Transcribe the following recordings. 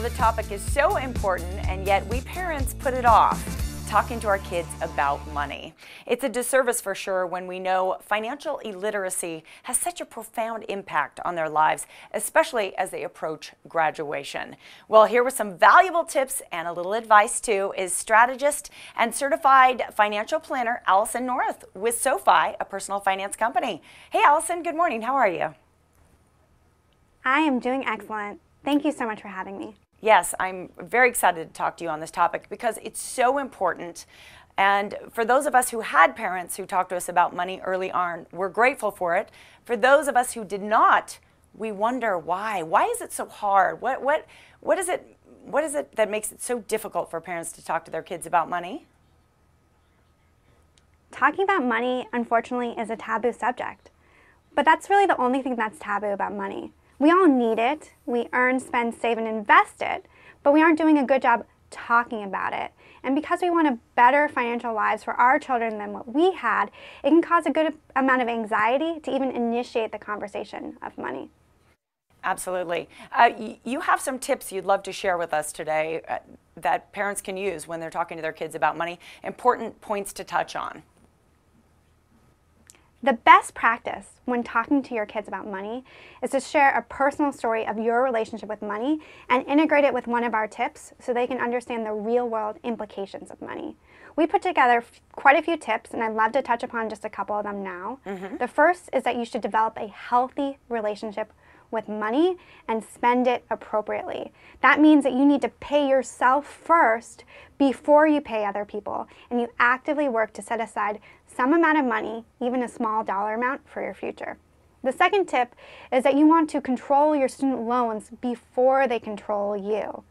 Well, the topic is so important, and yet we parents put it off, talking to our kids about money. It's a disservice for sure when we know financial illiteracy has such a profound impact on their lives, especially as they approach graduation. Well, here with some valuable tips and a little advice too is strategist and certified financial planner Allison North with SoFi, a personal finance company. Hey Allison, good morning. How are you? I am doing excellent. Thank you so much for having me. Yes, I'm very excited to talk to you on this topic because it's so important. And for those of us who had parents who talked to us about money early on, we're grateful for it. For those of us who did not, we wonder why. Why is it so hard? What is it that makes it so difficult for parents to talk to their kids about money? Talking about money, unfortunately, is a taboo subject. But that's really the only thing that's taboo about money. We all need it. We earn, spend, save, and invest it, but we aren't doing a good job talking about it. And because we want a better financial lives for our children than what we had, it can cause a good amount of anxiety to even initiate the conversation of money. Absolutely. You have some tips you'd love to share with us today that parents can use when they're talking to their kids about money. Important points to touch on. The best practice when talking to your kids about money is to share a personal story of your relationship with money and integrate it with one of our tips so they can understand the real-world implications of money. We put together quite a few tips, and I'd love to touch upon just a couple of them now. The first is that you should develop a healthy relationship with money and spend it appropriately. That means that you need to pay yourself first before you pay other people, and you actively work to set aside some amount of money, even a small dollar amount, for your future. The second tip is that you want to control your student loans before they control you.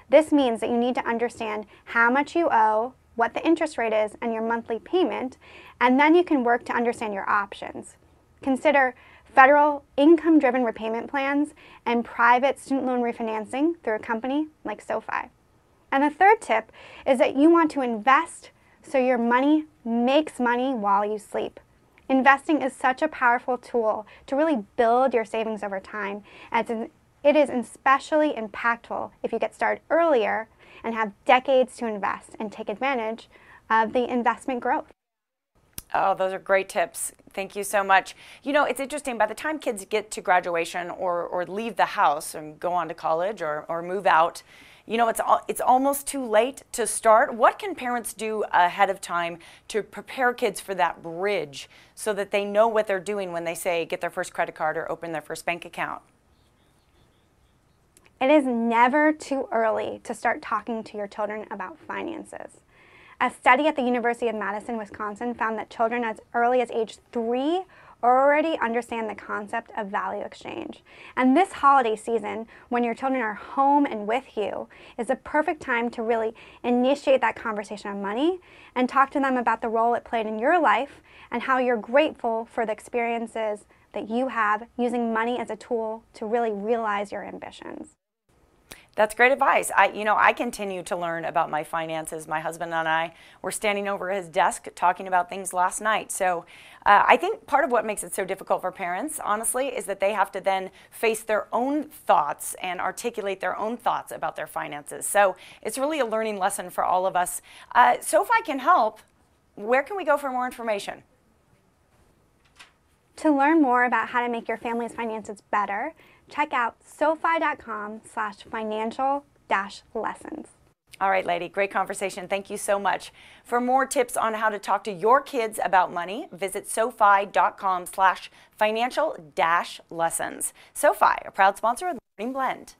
This means that you need to understand how much you owe, what the interest rate is, and your monthly payment, and then you can work to understand your options. Consider federal income-driven repayment plans and private student loan refinancing through a company like SoFi. And the third tip is that you want to invest so your money makes money while you sleep. Investing is such a powerful tool to really build your savings over time, as it is especially impactful if you get started earlier and have decades to invest and take advantage of the investment growth. Oh, those are great tips. Thank you so much. You know, it's interesting, by the time kids get to graduation or leave the house and go on to college or move out, you know, it's almost too late to start. What can parents do ahead of time to prepare kids for that bridge so that they know what they're doing when they say get their first credit card or open their first bank account? It is never too early to start talking to your children about finances. A study at the University of Madison, Wisconsin found that children as early as age 3 already understand the concept of value exchange. And this holiday season, when your children are home and with you, is a perfect time to really initiate that conversation on money and talk to them about the role it played in your life and how you're grateful for the experiences that you have using money as a tool to really realize your ambitions. That's great advice. I continue to learn about my finances. My husband and I were standing over his desk talking about things last night. So I think part of what makes it so difficult for parents, honestly, is that they have to then face their own thoughts and articulate their own thoughts about their finances. So it's really a learning lesson for all of us. SoFi can help. Where can we go for more information? To learn more about how to make your family's finances better, check out sofi.com/financial-lessons. All right, lady, great conversation. Thank you so much. For more tips on how to talk to your kids about money, visit sofi.com/financial-lessons. SoFi, a proud sponsor of the Learning Blend.